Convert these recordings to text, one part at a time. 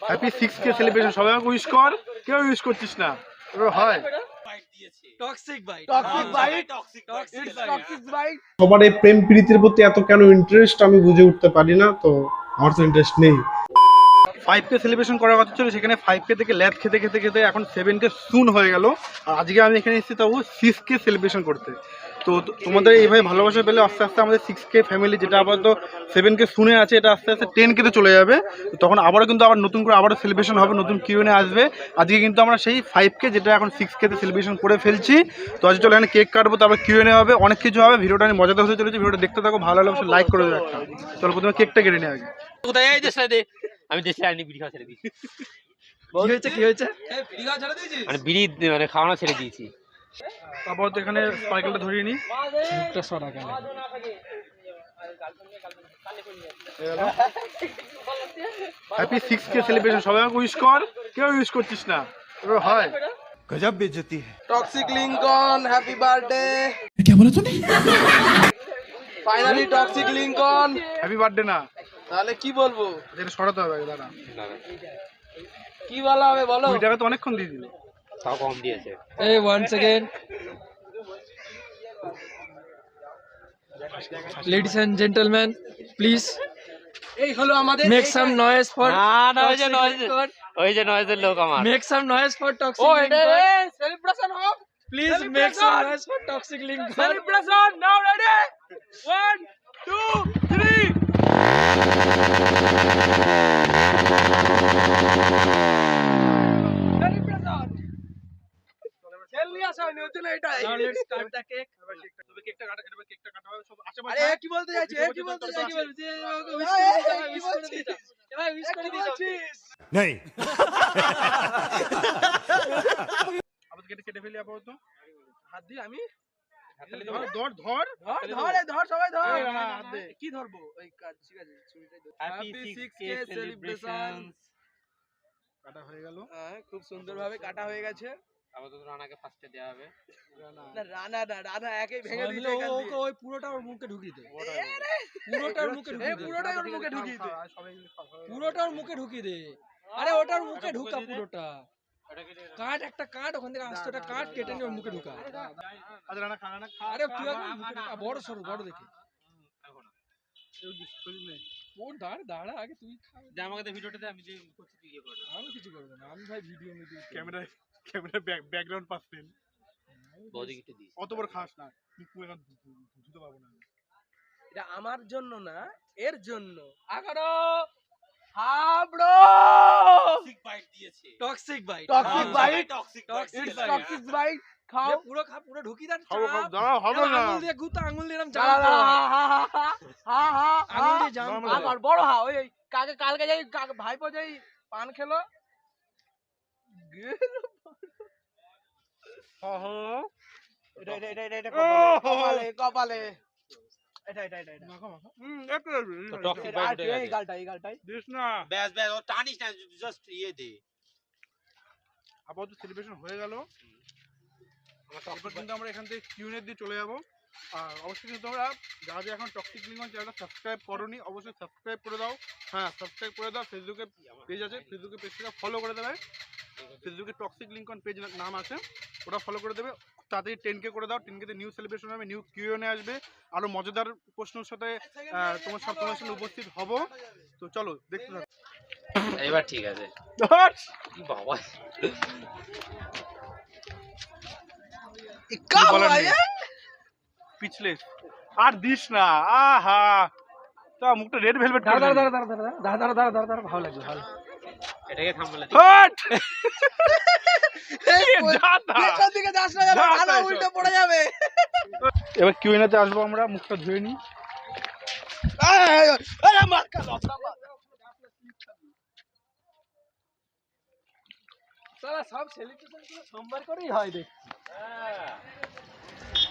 Happy 6K celebration সবাই আমাকে wish কর, কেউ উইশ করছিস না। এবার হয় সবার এই প্রেম প্রীতির প্রতি এত কেন ইন্টারেস্ট আমি বুঝে উঠতে পারি না, তো আমার তো ইন্টারেস্ট নেই। 5K সেলিব্রেশন করার কথা ছিল, সেখানে 5K থেকে ল্যাব খেতে খেতে খেতে এখন 7K সুন হয়ে গেল। আর আজকে আমি এখানে এসেছি তবু 6K সেলিব্রেশন করতে। তো তোমাদের এইভাবে ভালোবাসা পেলে আস্তে আস্তে আমাদের 6K ফ্যামিলি, যেটা আপাতত 7K শুনে আছে, এটা আস্তে আস্তে 10K তে চলে যাবে। তো তখন আবারও কিন্তু আবার নতুন করে আবারও সেলিব্রেশন হবে, নতুন কিউএনএ আসবে। আজকে কিন্তু আমরা সেই 5K যেটা এখন 6K তে সেলিব্রেশন করে ফেলছি। তো আজকে চলো এখানে কেক কাটবো, তারপর কিউএনএ হবে, অনেক কিছু হবে। ভিডিওটা আমি মজাদার হতে চলেছে, ভিডিওটা দেখতে থাকো, ভালো লাগলে অবশ্যই লাইক করে দেবে একটা। চলো প্রথমে কেকটা কেটে নিই আগে। কোথায় এই দেশে দে আমি দেশে আনি বিড়ি খাওয়া ছেড়ে দিয়েছি। কি হয়েছে মানে বিড়ি মানে খাওয়ানো ছেড়ে দিয়েছি। তারপর তো এখানে স্পাইকেলটা ধরিয়ে নিই। হ্যাপি 6K সেলিব্রেশন সবাই আমাকে উইশ কর, কেউ উইশ করছিস না। এবার হয় गजब बेइज्जती है। Toxic Lincoln happy birthday. क्या बोला तूने? Finally toxic Lincoln. Happy birthday না, তাহলে কি বলবো? এটা সরাতে হবে আগে, দাঁড়া। কি বলা হবে বলো? 2 টাকা তো অনেকক্ষণ দিয়ে দিল। তাও কম দিয়েছে। এই one second. Ladies and gentleman please এই হলো আমাদের মেক সাম নয়েজ ফর না ওই যে নয়েজের লোক আমার। Make some noise for toxic Lincoln. Celebration হোক please, make some noise for toxic Lincoln. Celebration now ready 1 2 3। কি বলতে চাইছিস? नहीं আপাতত কেটে ফেলি আপাতত। হাত দিয়ে আমি ধর ধর ধর সবাই ধর। এই না, হাত দে। কি ধরবো? ওই কাজ ঠিক আছে, ছুরিটাই ধর। Happy 6K celebration. কাটা হয়ে গেল। হ্যাঁ, খুব সুন্দরভাবে কাটা হয়ে গেছে। আপাতত রানাকে ফার্স্টে দেওয়া হবে। না রানা একেই ভেঙে দিয়েছে এখান দিয়ে। ওই পুরোটা ওর মুখে ঢুকিয়ে দে। পুরোটা ওর মুখে ঢুকিয়ে দে। পুরোটাই ওর মুখে ঢুকিয়ে দে। পুরোটা ওর মুখে ঢুকিয়ে দে। আরে ওটার মুখে ঢুকা পুরোটা। কাট একটা কাট, ওখান থেকে আস্তেটা কাট কেটে নিয়ে ওর মুখে ঢুকা। আজ রানা খানা না খা। আরে তুই বড় সরু বড় দেখে। ওর দাঁড়া আগে তুই খা। যে আমাকে তো ভিডিওটা দে, আমি যে করছি তুই ইয়ে কর। আমি কিছু করব না, আমি ভাই ভিডিও ক্যামেরা ব্যাকগ্রাউন্ড পাচ্ছেন। বডি কিটে দিস। অত বড় খাস না, তুই এখন ধুতে পারবো না। এটা আমার জন্য না, এর জন্য। আগারো হাবড়ো টক্সিক বাইট দিয়েছে। টক্সিক বাইট টক্সিক বাইট খাও পুরো খা, পুরো ঢুকি দেন। দাঁড়া হবে না। আঙুল দিয়ে গুতা, আঙুল দিয়ে এরকম আঙুল দিয়ে জাম আমার বড় হা। ওই কালকে যাই ভাইপো যাই পান খেলো। এটা কপালে এটা টক্সিক বাইট এই গালটাই দিস না। ব্যাস ও টানিস না, জাস্ট ইয়ে দে। আপাতত সেলিব্রেশন হয়ে গেল। এরপর কিন্তু আমরা এখান থেকে কিউএনএ দিয়ে চলে যাবো। আর অবশ্যই কিন্তু তোমরা যারা এখন টক্সিক লিঙ্কন চ্যানেলটা সাবস্ক্রাইব করোনি, অবশ্যই সাবস্ক্রাইব করে দাও। হ্যাঁ, সাবস্ক্রাইব করে দাও। ফেসবুকে পেজ আছে, ফেসবুকে পেজটা ফলো করে দেবে। ফেসবুকে টক্সিক লিঙ্কন পেজ নাম আছে, ওটা ফলো করে দেবে। তাড়াতাড়ি 10K করে দাও। 10K তে নিউ সেলিব্রেশন হবে, নিউ কিউএনএ আসবে, আরও মজাদার প্রশ্নের সাথে তোমার সাথে উপস্থিত হব। তো চলো দেখতে থাকো। এবার ঠিক আছে। কি বাবা পিছলেস আর দিস না। আহা, তা মুখটা রেড ভেলভেট করে দে। দাঁড়া ভালো লাগবে ভালো। এটাকে থামবলে হট পেছন দিকে যাস না, ভালো উল্টে পড়ে যাবে। এবার কিউএনএ তে আসবো আমরা, মুখটা ধুয়ে নি। আরে মার কা লফটা মার। সারা সব সেলিব্রেশন গুলো সোমবার করেই হয় দেখছি। হ্যাঁ,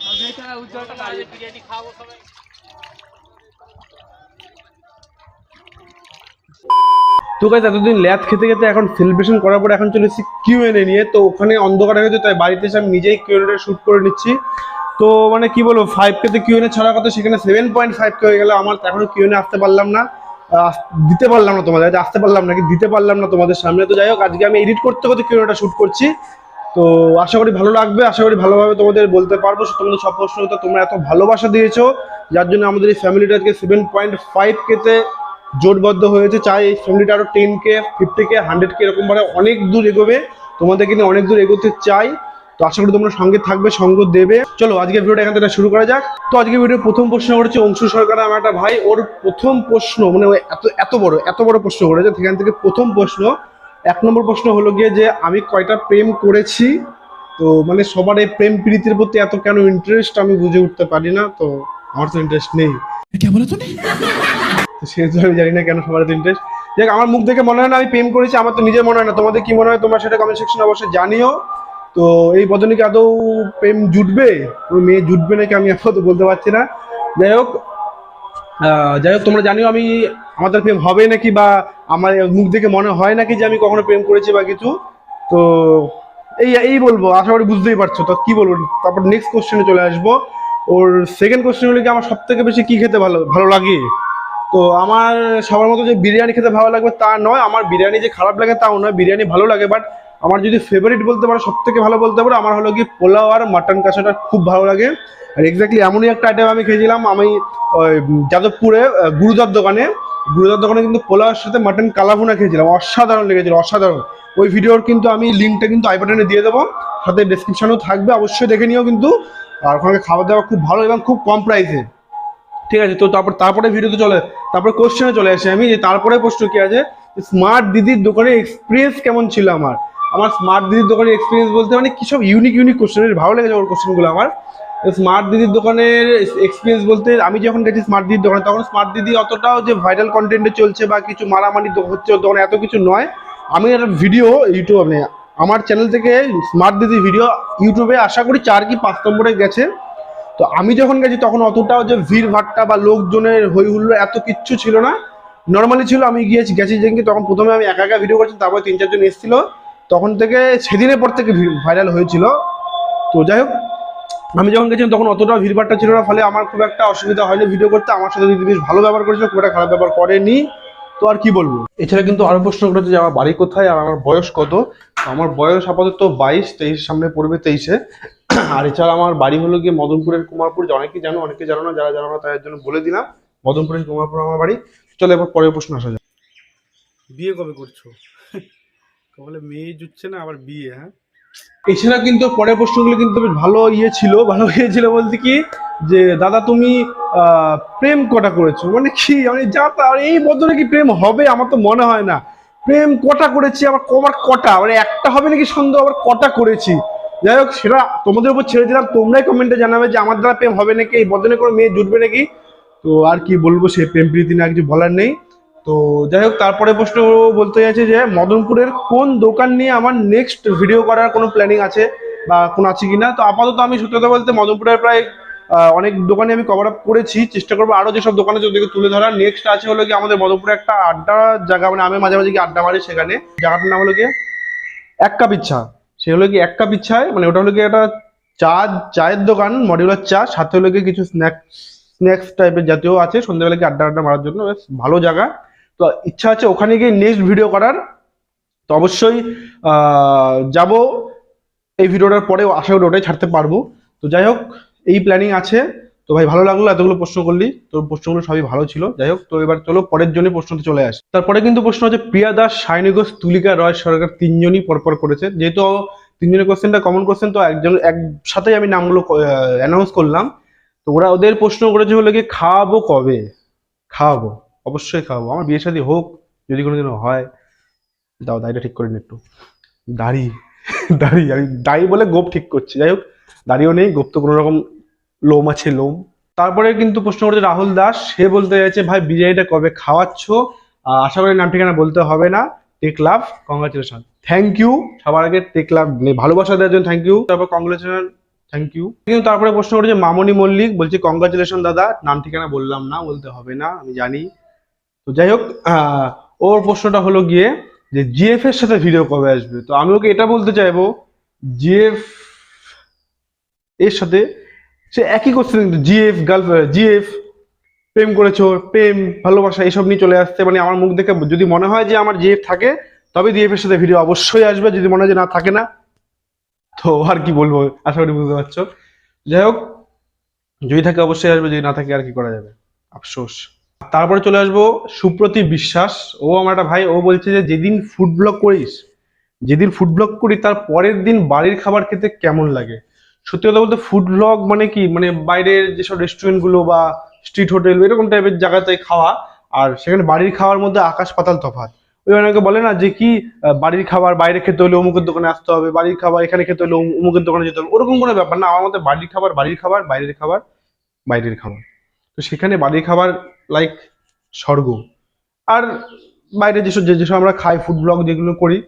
আমি এটা উজ্জ্বলটা দাঁড়িয়ে বিরিয়ানি খাবো সবাই। তো গাইস, এতদিন ল্যাদ খেতে খেতে এখন সেলিব্রেশন করার পর এখন চলে এসেছি কিউএনএ নিয়ে। তো ওখানে অন্ধকার হয়ে গেছে, তাই বাড়িতে এসে আমি নিজেই কিউএনএ শুট করে নিচ্ছি। তো মানে কি বলবো, 5K তে কিউএনএ ছাড়া কথা, সেখানে 7.5K হয়ে গেল আমার, এখনো কিউএনএ আসতে পারলাম না। দিতে পারলাম না তোমাদের, আসতে পারলাম নাকি দিতে পারলাম না তোমাদের সামনে। তো যাই হোক, আজকে আমি এডিট করতে করতে কিউএনএটা শুট করছি। তো আশা করি ভালো লাগবে, আশা করি ভালোভাবে তোমাদের বলতে পারবো। তোমাদের সব প্রশ্ন তো তোমরা এত ভালোবাসা দিয়েছো, যার জন্য আমাদের এই ফ্যামিলিটা আজকে 7.5K-তে জোটবদ্ধ হয়েছে। চাই এই ফ্যামিলিটা আরো 10K, 50K, 100K এরকম ভাবে অনেক দূর এগোবে, তোমাদেরকে নিয়ে অনেক দূর এগোতে চাই। তো আশা করি তোমরা সঙ্গে থাকবে, সঙ্গ দেবে। চলো আজকে ভিডিওটা এখান থেকে শুরু করা যাক। তো আজকে ভিডিওর প্রথম প্রশ্ন করেছে অংশু সরকার, আমার একটা ভাই। ওর প্রথম প্রশ্ন মানে এত বড় প্রশ্ন করেছে, সেখান থেকে প্রথম প্রশ্ন 1 নম্বর প্রশ্ন হলো গিয়ে যে আমি কয়টা প্রেম করেছি। তো মানে সবার এই প্রেম প্রীতির প্রতি এত কেন ইন্টারেস্ট আমি বুঝে উঠতে পারি না। তো আমার তো ইন্টারেস্ট নেই, क्या बोला तूने? তো সেহেতু আমি জানি না কেন সবার এত ইন্টারেস্ট। দেখ, আমার মুখ দেখে মনে হয় না আমি প্রেম করেছি, আমার তো নিজের মনে হয় না। তোমাদের কি মনে হয় তোমরা সেটা কমেন্ট সেকশনে অবশ্যই জানিও। তো এই বদনে কি আদৌ প্রেম জুটবে, ওই মেয়ে জুটবে নাকি আমি আপাতত বলতে পারছি না। যাই হোক তোমরা জানিও আমি আমাদের প্রেম হবে নাকি, বা আমার মুখ দেখে মনে হয় নাকি যে আমি কখনো প্রেম করেছি বা কিছু। তো এই বলবো, আশা করি বুঝতেই পারছো। তো কি বলবো, তারপর নেক্সট কোশ্চেনে চলে আসবো। ওর সেকেন্ড কোশ্চেন হলো কি আমার সব থেকে বেশি কি খেতে ভালো ভালো লাগে। তো আমার সবার মতো যে বিরিয়ানি খেতে ভালো লাগবে তা নয়, আমার বিরিয়ানি যে খারাপ লাগে তাও নয়, বিরিয়ানি ভালো লাগে। বাট আমার যদি ফেভারিট বলতে পারো, সব থেকে ভালো বলতে পারো, আমার হলো কি পোলাও আর মাটন কষাটা খুব ভালো লাগে। আর এক্স্যাক্টলি এমনই একটা আইটেম আমি খেয়েছিলাম, আমি যাদবপুরে গুরুদার দোকানে কিন্তু পোলাওয়ের সাথে মাটন কালাভুনা খেয়েছিলাম, অসাধারণ লেগেছিল, অসাধারণ। ওই ভিডিওর কিন্তু আমি লিঙ্কটা কিন্তু আই বাটনে দিয়ে দেবো, সাথে ডেসক্রিপশনেও থাকবে, অবশ্যই দেখে নিও কিন্তু। আর ওখানে খাবার দাবার খুব ভালো এবং খুব কম প্রাইসে, ঠিক আছে। তো তারপরে ভিডিওতে তারপরে কোশ্চেনে চলে আসি আমি, যে তারপরে প্রশ্ন কি আছে, স্মার্ট দিদির দোকানে এক্সপিরিয়েন্স কেমন ছিল আমার স্মার্ট দিদির দোকানের এক্সপিরিয়েন্স বলতে মানে কি সব ইউনিক কোশ্চেন, ভালো লেগেছে ওর কোশ্চেনগুলো আমার। স্মার্ট দিদির দোকানের এক্সপিরিয়েন্স বলতে, আমি যখন গেছি স্মার্ট দিদির দোকানে, তখন স্মার্ট দিদি অতটাও যে ভাইরাল কন্টেন্টে চলছে বা কিছু মারামারি হচ্ছে দোকানে, এত কিছু নয়। আমি একটা ভিডিও ইউটিউবে, আমার চ্যানেল থেকে স্মার্ট দিদির ভিডিও ইউটিউবে আশা করি 4 কি 5 নম্বরে গেছে। তো আমি যখন গেছি তখন অতটাও যে ভিড় ভাট্টা বা লোকজনের হই হুল্লোড় এত কিচ্ছু ছিল না, নর্মালি ছিল। আমি গেছি যেদিনকে, তখন প্রথমে আমি একা ভিডিও করছি, তারপরে 3-4 জন এসেছিল, তখন থেকে সেদিনের পর থেকে ভাইরাল হয়েছিল। তো যাই হোক, আমি যখন গেছিলাম তখন অতটা ভিড় ভাট্টা ছিল না, ফলে আমার খুব একটা অসুবিধা হয়নি ভিডিও করতে। আমার সাথে দিদি বেশ ভালো ব্যবহার করেছিল, খুব একটা খারাপ ব্যবহার করেনি। তো আর কি বলবো। এছাড়া কিন্তু আরো প্রশ্ন করেছে যে আমার বাড়ি কোথায় আর আমার বয়স কত। আমার বয়স আপাতত 22-23, সামনে পড়বে 23-এ। আর এছাড়া আমার বাড়ি হলো গিয়ে মদনপুরের কুমারপুর, অনেকেই জানো অনেকে জানো না, যারা জানো না তাদের জন্য বলে দিলাম, মদনপুরের কুমারপুর আমার বাড়ি। চলো এবার পরের প্রশ্ন আসা যাক। বিয়ে কবে করছো? বলে মেয়ে জুটছে না, আবার বিয়ে? হ্যাঁ, এছাড়া কিন্তু পরের প্রশ্নগুলো কিন্তু বেশ ভালো ছিল বলতে কি, যে দাদা তুমি প্রেম কটা করেছো, মানে কি মানে যা তা, এই বদলে কি প্রেম হবে? আমার তো মনে হয় না। প্রেম কটা করেছি, আবার কটা মানে একটা হবে নাকি সন্দেহ, আবার কটা করেছি। যাই হোক, সেটা তোমাদের উপর ছেড়ে দিলাম, তোমরাই কমেন্টে জানাবে যে আমার দ্বারা প্রেম হবে নাকি, এই বদলে করে মেয়ে জুটবে নাকি। তো আর কি বলবো, সে প্রেম প্রীতি না কিছু বলার নেই। তো যাই হোক, তারপরে প্রশ্ন বলতে চাইছে যে মদনপুরের কোন দোকান নিয়ে আমার নেক্সট ভিডিও করার কোনো প্ল্যানিং আছে বা কোনো আছে কিনা। তো আপাতত আমি সত্যি কথা বলতে মদনপুরের প্রায় অনেক দোকানে আমি কভার আপ করেছি, চেষ্টা করবো আরো যেসব দোকানে ওদেরকে তুলে ধরার। নেক্সট আছে হলো কি আমাদের মদনপুরে একটা আড্ডা জায়গা, মানে আমি মাঝে মাঝে গিয়ে আড্ডা মারি, সেখানে জায়গাটার নাম হলো গিয়ে 1 কাপ ইচ্ছা। সে হলো কি 1 কাপ ইচ্ছায়, মানে ওটা হলো কি একটা চায়ের দোকান, মডিউলার চা, সাথে হলো গিয়ে কিছু স্ন্যাক্স টাইপের জাতীয় আছে, সন্ধ্যাবেলা কি আড্ডা মারার জন্য বেশ ভালো জায়গা। তো ইচ্ছা আছে ওখানে গিয়ে নেক্সট ভিডিও করার। তো অবশ্যই যাব, এই ভিডিওটার পরে আশা করি ওটাই ছাড়তে পারবো। তো যাই হোক, এই প্ল্যানিং আছে। তো ভাই ভালো লাগলো এতগুলো প্রশ্ন করলি, তোর প্রশ্নগুলো সবই ভালো ছিল। যাই হোক, তো এবার চলো পরের জন্য প্রশ্নতে চলে আসে। তারপরে কিন্তু প্রশ্ন হচ্ছে প্রিয়া দাস, সায়নী ঘোষ, তুলিকা রয় সরকার, 3 জনই পরপর করেছে। যেহেতু 3 জনের কোশ্চেনটা কমন কোশ্চেন, তো একসাথেই আমি নামগুলো অ্যানাউন্স করলাম। তো ওদের প্রশ্ন করেছে হলো কি খাওয়াবো কবে। খাওয়াবো, অবশ্যই খাওয়াবো, আমার বিয়ে শাদী হোক, যদি কোনোদিনও হয়। দাও দাড়িটা ঠিক করে নি একটু, দাড়ি আমি দাড়ি বলে গোপ ঠিক করছি। যাই হোক, দাড়িও নেই, গোপ তো কোনো রকম লোম আছে, লোম। তারপরে কিন্তু প্রশ্ন করছে রাহুল দাস, সে বলতে চাইছে ভাই বিরিয়ানিটা কবে খাওয়াচ্ছ? আশা করি নাম ঠিকানা বলতে হবে না। Take love, congratulation, thank you. সবার আগে টেক লাভ ভালোবাসা দেওয়ার জন্য থ্যাংক ইউ, তারপর কংগ্রাচুলেশন, থ্যাংক ইউ। কিন্তু তারপরে প্রশ্ন করেছে মামনি মল্লিক, বলছি কংগ্রাচুলেশন দাদা, নাম ঠিকানা বললাম না, বলতে হবে না, আমি জানি। তো যাই হোক, ওর প্রশ্নটা হলো গিয়ে যে জিএফ এর সাথে ভিডিও কবে আসবে। তো আমি ওকে এটা বলতে চাইবো, জিএফ এর সাথে সে একই কোশ্চেন, কিন্তু জিএফ গার্লফ্রেন্ড, জিএফ প্রেম করেছো, প্রেম ভালোবাসা এইসব নিয়ে চলে আসছে। মানে আমার মুখ দেখে যদি মনে হয় যে আমার জিএফ থাকে তবে জিএফ এর সাথে ভিডিও অবশ্যই আসবে, যদি মনে হয় যে না থাকে না তো আর কি বলবো, আশা করি বুঝতে পারছো। যাই হোক, যদি থাকে অবশ্যই আসবে, যদি না থাকে আর কি করা যাবে, আফসোস। তারপরে চলে আসবো সুপ্রতীপ বিশ্বাস। ও আমার একটা ভাই, ও বলছে যে যেদিন ফুড ব্লগ করিস, যেদিন ফুড ব্লগ করি তার পরের দিন বাড়ির খাবার খেতে কেমন লাগে। সত্যি কথা বলতে ফুড ব্লগ মানে কি, মানে বাইরের যেসব রেস্টুরেন্ট গুলো বা স্ট্রিট হোটেল এরকম টাইপের জায়গাতে খাওয়া, আর সেখানে বাড়ির খাওয়ার মধ্যে আকাশ পাতাল তফাৎ। ওই অনেকে বলে না যে কি বাড়ির খাবার বাইরে খেতে হলে অমুকের দোকানে আসতে হবে, বাড়ির খাবার এখানে খেতে হলে অমুকের দোকানে যেতে হবে, ওরকম কোনো ব্যাপার না। আমার মতে বাড়ির খাবার বাড়ির খাবার, বাইরের খাবার বাইরের খাবার। তো সেখানে বাড়ির খাবার লাইক স্বর্গ। আর বাইরে যেসব যেসব আমরা খাই ফুড ব্লগ যেগুলো করি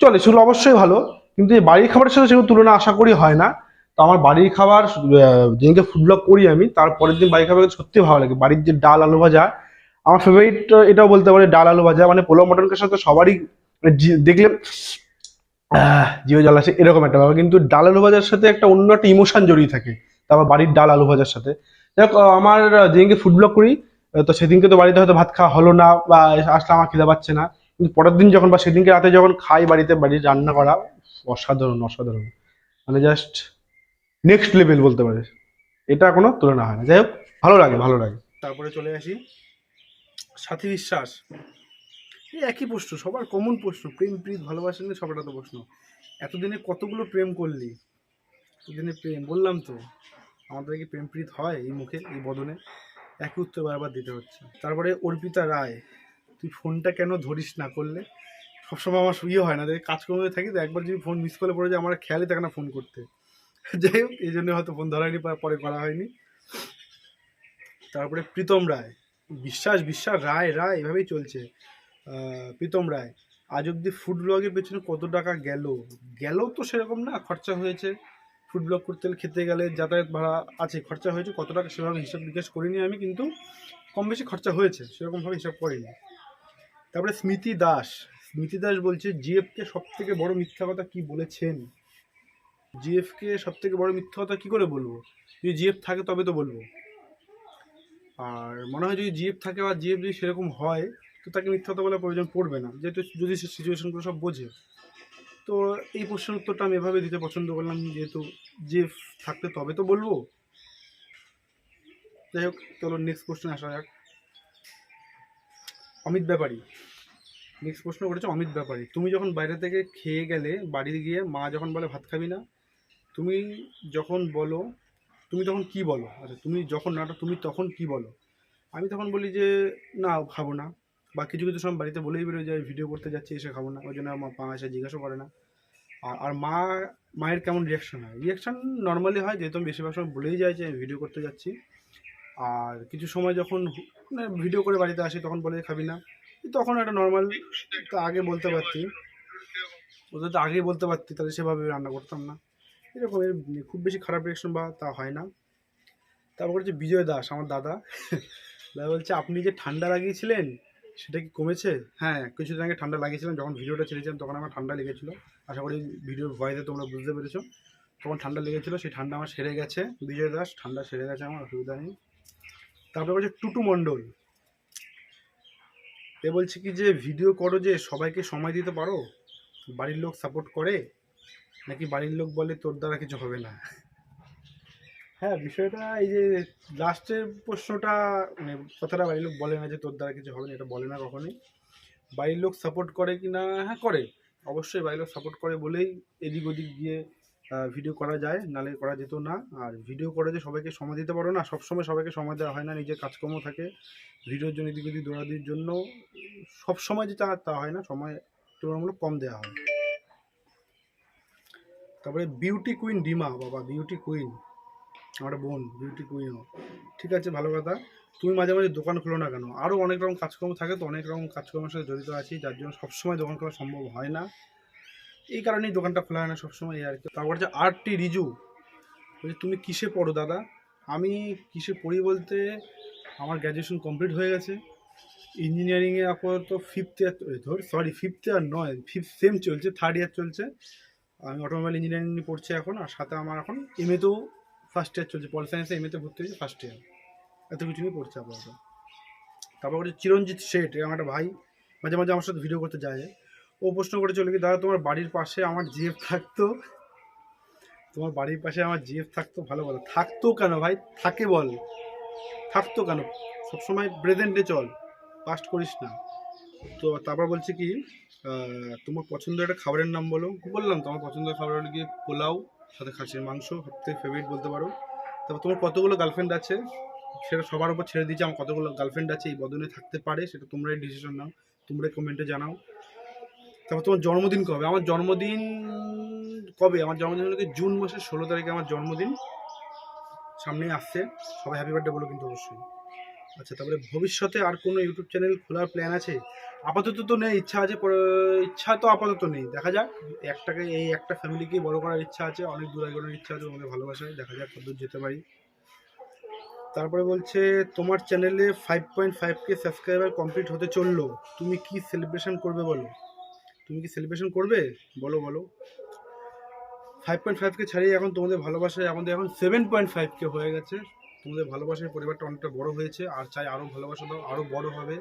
চলে, সেগুলো অবশ্যই ভালো, কিন্তু এই বাড়ির খাবারের সাথে সেগুলো তুলনা আশা করি হয় না। তো আমার বাড়ির খাবার যেদিনকে ফুড ব্লগ করি আমি, তারপরের দিন বাড়ির খাবার সত্যি ভালো লাগে। বাড়ির যে ডাল আলু ভাজা, আমার ফেভারিট এটাও বলতে পারি, ডাল আলু ভাজা মানে পোলাও মটনকের সাথে সবারই মানে দেখলে জিও জ্বালা আসে এরকম একটা ব্যাপার, কিন্তু ডাল আলু ভাজার সাথে একটা অন্য একটা ইমোশন জড়িয়ে থাকে। তারপর বাড়ির ডাল আলু ভাজার সাথে দেখ, আমার যেদিনকে ফুড ব্লগ করি তো সেদিনকে তো বাড়িতে হয়তো ভাত খাওয়া হলো না বা আসলে আমার খিদে পাচ্ছে না, কিন্তু পরের দিন যখন বা সেদিনকে রাতে যখন খাই বাড়িতে, বাড়ির রান্না করা অসাধারণ অসাধারণ, মানে জাস্ট নেক্সট লেভেল বলতে পারে, এটা কোনো তুলনা হয় না। যাই হোক, ভালো লাগে ভালো লাগে। তারপরে চলে আসি সাথী বিশ্বাস। এই একই প্রশ্ন, সবার কমন প্রশ্ন, প্রেম প্রীত ভালোবাসা নিয়ে সবার এত প্রশ্ন। এতদিনে কতগুলো প্রেম করলি, এতদিনে প্রেম বললাম তো, আমাদের কি প্রেম প্রীত হয় এই মুখে এই বদনে? একই উত্তর বারবার দিতে হচ্ছে। তারপরে অর্পিতা রায়, তুই ফোনটা কেন ধরিস না করলে? সবসময় আমার ইয়ে হয় না, দেখে কাজকর্মে থাকি তো, একবার যদি ফোন মিস করলে পড়ে যায় আমার খেয়ালই থাকে না ফোন করতে। যাই হোক, এই জন্য হয়তো ফোন ধরা হয়নি, পরে করা হয়নি। তারপরে প্রীতম রায়, বিশ্বাস বিশ্বাস রায় রায় এভাবেই চলছে। প্রীতম রায়, আজ অব্দি ফুড ব্লগের পেছনে কত টাকা গেল? গেল তো সেরকম না, খরচা হয়েছে। ফুড ব্লগ করতে খেতে গেলে যাতায়াত ভাড়া আছে, খরচা হয়েছে। কত টাকা সেভাবে হিসাব নিকাশ করিনি আমি, কিন্তু কম বেশি খরচা হয়েছে, সেরকমভাবে হিসাব করিনি। তারপরে স্মৃতি দাস, স্মৃতি দাস বলছে জিএফকে সব থেকে বড় মিথ্যা কথা কি বলেছেন? জিএফকে সব থেকে বড় মিথ্যা কথা কি করে বলবো? যদি জিএফ থাকে তবে তো বলবো। আর মনে হয় যদি জিএফ থাকে বা জিএফ যদি সেরকম হয় তো তাকে মিথ্যা কথা বলার প্রয়োজন পড়বে না, যেহেতু যদি সে সিচুয়েশনগুলো সব বোঝে। তো এই প্রশ্নের উত্তরটা আমি এভাবে দিতে পছন্দ করলাম, যেহেতু জিএফ থাকলে তবে তো বলবো। যাই হোক, চলো নেক্সট কোশ্চেন আসা যাক। অমিত ব্যাপারী নেক্সট প্রশ্ন করেছে অমিত ব্যাপারী, তুমি যখন বাইরে থেকে খেয়ে গেলে বাড়ি গিয়ে মা যখন বলে ভাত খাবি না, তুমি যখন বলো, তুমি তখন কি বলো? আচ্ছা, তুমি যখন না, তুমি তখন কি বলো? আমি তখন বলি যে না খাবো না, বা কিছু কিছু সময় বাড়িতে বলেই বেরোয় যে ভিডিও করতে যাচ্ছি এসে খাবো না, ওই জন্য আমার মা এসে জিজ্ঞাসা করে না। আর মায়ের কেমন রিয়াকশান হয়? রিয়াকশান নর্মালি হয়, যেহেতু আমি বেশিরভাগ সময় বলেই যাই যে আমি ভিডিও করতে যাচ্ছি। আর কিছু সময় যখন মানে ভিডিও করে বাড়িতে আসি তখন বলে খাবি না, তখন একটা নর্মাল, তো আগে বলতে পারতি, ওদের তো আগেই বলতে পারতি, তাহলে সেভাবে রান্না করতাম না। এরকম খুব বেশি খারাপ রিয়াকশন বা তা হয় না। তারপর হচ্ছে বিজয় দাস, আমার দাদা দাদা বলছে আপনি যে ঠান্ডা লাগিয়েছিলেন সেটা কি কমেছে? হ্যাঁ, কিছুদিন আগে ঠান্ডা লাগিয়েছিলাম, যখন ভিডিওটা ছেড়েছিলাম তখন আমার ঠান্ডা লেগেছিলো। আশা করি ভিডিওর ভয়েসে তোমরা বুঝতে পেরেছো, তখন ঠান্ডা লেগেছিলো, সেই ঠান্ডা আমার সেরে গেছে। বিজয় দাস, ঠান্ডা সেরে গেছে, আমার অসুবিধা নেই। তারপরে হচ্ছে টুটু মণ্ডল, এ বলছে কি যে ভিডিও করো যে সবাইকে সময় দিতে পারো, বাড়ির লোক সাপোর্ট করে নাকি বাড়ির লোক বলে তোর দ্বারা কিছু হবে না? হ্যাঁ, বিষয়টা এই যে লাস্টের প্রশ্নটা, মানে কথাটা বাড়ির লোক বলে না যে তোর দ্বারা কিছু হবে না, এটা বলে না কখনোই। বাড়ির লোক সাপোর্ট করে কি না? হ্যাঁ করে, অবশ্যই বাড়ির লোক সাপোর্ট করে বলেই এদিক ওদিক গিয়ে ভিডিও করা যায়, নালে করা যেত না। আর ভিডিও করে যে সবাইকে সময় দিতে পারো না, সবসময় সবাইকে সময় দেওয়া হয় না, নিজের কাজকর্ম থাকে, ভিডিওর জন্য এদিক ওদিক দৌড়াদির জন্য সবসময় যেটা তা হয় না, সময় তুলনামূলক কম দেওয়া হয়। তারপরে বিউটি কুইন ডিমা, বাবা বিউটি কুইন, আমার বোন বিউটি কুইনও, ঠিক আছে ভালো কথা। তুমি মাঝে মাঝে দোকান খোলো না কেন? আরও অনেক রকম কাজকর্ম থাকে, তো অনেক রকম কাজকর্মের সাথে জড়িত আছি, যার জন্য সবসময় দোকান খোলা সম্ভব হয় না, এই কারণেই দোকানটা খোলা হয় না সবসময়, এই আর কি। তারপর যে আরটি রিজু বলছি তুমি কিসে পড়ো দাদা? আমি কিসে পড়ি বলতে, আমার গ্র্যাজুয়েশন কমপ্লিট হয়ে গেছে, ইঞ্জিনিয়ারিংয়ে আপাতত ফিফথ ইয়ার নয়, ফিফথ সেম চলছে, থার্ড ইয়ার চলছে। আমি অটোমোবাইল ইঞ্জিনিয়ারিং নিয়ে পড়ছি এখন, আর সাথে আমার এখন এমএতেও ফার্স্ট ইয়ার চলছে, পল সায়েন্সে এমএতে ভর্তি হয়েছে ফার্স্ট ইয়ার, এত কিছু নিয়ে পড়ছে আপাতত। তারপর হচ্ছে চিরঞ্জিত শেঠ, এরকম একটা ভাই, মাঝে মাঝে আমার সাথে ভিডিও করতে যায়। ও প্রশ্ন করে চলে কি, দাদা তোমার বাড়ির পাশে আমার জিএফ থাকতো, তোমার বাড়ির পাশে আমার জিএফ থাকতো, ভালো বলো। থাকতো কেন ভাই, থাকে বল, থাকতো কেন, সবসময় প্রেজেন্টে চল, পাস্ট করিস না। তো তারপর বলছে কি তোমার পছন্দের একটা খাবারের নাম বলো। বললাম তোমার পছন্দের খাবার হলো কি পোলাও সাথে খাসির মাংস, সবথেকে ফেভারিট বলতে পারো। তারপর তোমার কতগুলো গার্লফ্রেন্ড আছে, সেটা সবার উপর ছেড়ে দিয়েছে, আমার কতগুলো গার্লফ্রেন্ড আছে, এই বদলে থাকতে পারে, সেটা তোমরাই ডিসিশন নাও, তোমরাই কমেন্টে জানাও। তারপর তোমার জন্মদিন কবে, আমার জন্মদিন কবে, আমার জন্মদিন হলো কি জুন মাসের 16 তারিখে আমার জন্মদিন, সামনেই আসছে, সবাই হ্যাপি বার্থডে বলো কিন্তু অবশ্যই। আচ্ছা, তারপরে ভবিষ্যতে আর কোনো ইউটিউব চ্যানেল খোলার প্ল্যান আছে? আপাতত তো নেই, ইচ্ছা আছে, ইচ্ছা তো আপাতত নেই, দেখা যাক। এই একটা ফ্যামিলিকেই বড় করার ইচ্ছা আছে, অনেক দূর এগোনোর ইচ্ছা আছে, তোমাদের ভালোবাসায়, দেখা যাক কতদূর যেতে পারি। তারপরে বলছে তোমার চ্যানেলে 5.5K সাবস্ক্রাইবার কমপ্লিট হতে চললো, তুমি কি সেলিব্রেশন করবে বলো, তুমি কি সেলিব্রেশন করবে বলো বলো। 5.5K ছাড়িয়ে এখন তোমাদের ভালোবাসায় আমাদের এখন 7.5K হয়ে গেছে, তোমাদের ভালোবাসার পরিবারটা অনেকটা বড় হয়েছে, আর চাই আরও ভালোবাসা দাও, আরও বড় হবে,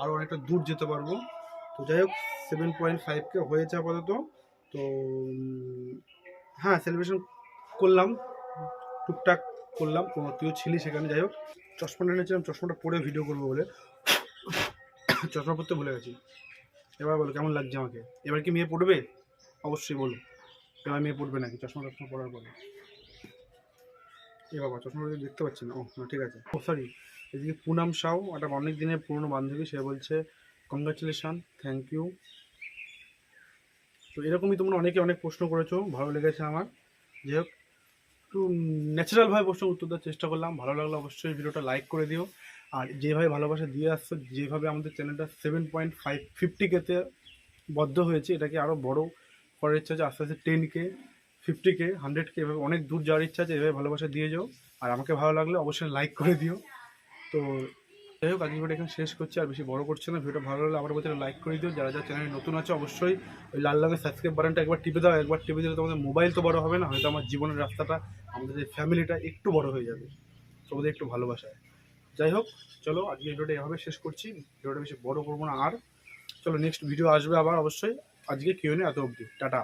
আরও অনেকটা দূর যেতে পারবো। তো যাই হোক 7.5K হয়েছে আপাতত। তো হ্যাঁ, সেলিব্রেশন করলাম, টুকটাক করলাম, তুইও ছিলি সেখানে। যাই হোক, চশমাটা এনেছিলাম, চশমাটা পরে ভিডিও করবো বলে চশমা পরতে ভুলে গেছি। এবার বলো কেমন লাগছে আমাকে, এবার কি মেয়ে পড়বে, অবশ্যই বলো, এবার মেয়ে পড়বে নাকি চশমা টশমা পড়ার পরে। এ বাবা, চশমা দেখতে পাচ্ছি না, ও না ঠিক আছে, ও সরি। এদিকে পুনাম সাউ, একটা অনেক দিনের পুরনো বান্ধবী, সে বলছে কংগ্রাচুলেশন, থ্যাংক ইউ। তো এরকমই তোমরা অনেকে অনেক প্রশ্ন করেছো, ভালো লেগেছে আমার। যাই হোক, একটু ন্যাচারালভাবে প্রশ্ন উত্তর দেওয়ার চেষ্টা করলাম, ভালো লাগলে অবশ্যই ভিডিওটা লাইক করে দিও। আর যেভাবে ভালোবাসা দিয়ে আসছো, যেভাবে আমাদের চ্যানেলটা 7.50Kতে বদ্ধ হয়েছে, এটাকে আরও বড় করার ইচ্ছা আছে, আস্তে আস্তে 10K, 50K, 100K, এভাবে অনেক দূর যাওয়ার ইচ্ছা আছে, এভাবে ভালোবাসা দিয়ে যাও। আর আমাকে ভালো লাগলে অবশ্যই লাইক করে দিও। তো যাই হোক, আজকে ভিডিওটা এখানে শেষ করছি, আর বেশি বড় করছে না। ভিডিওটা ভালো লাগলে আবার বলতে লাইক করে দিও, যারা যারা চ্যানেলে নতুন আছে অবশ্যই ওই লাল রঙের সাবস্ক্রাইব বাটনটা একবার টিপে দাও, একবার টিপে দিলে তোমাদের মোবাইল তো বড় হবে না, হয়তো আমার জীবনের রাস্তাটা, আমাদের এই ফ্যামিলিটা একটু বড় হয়ে যাবে, তোমাদের একটু ভালোবাসায়। যাই হোক, চলো আজকে ভিডিওটা এভাবে শেষ করছি, ভিডিওটা বেশি বড় করবো না আর। চলো নেক্সট ভিডিও আসবে আবার অবশ্যই, আজকে Q&A এত অবধি, টাটা।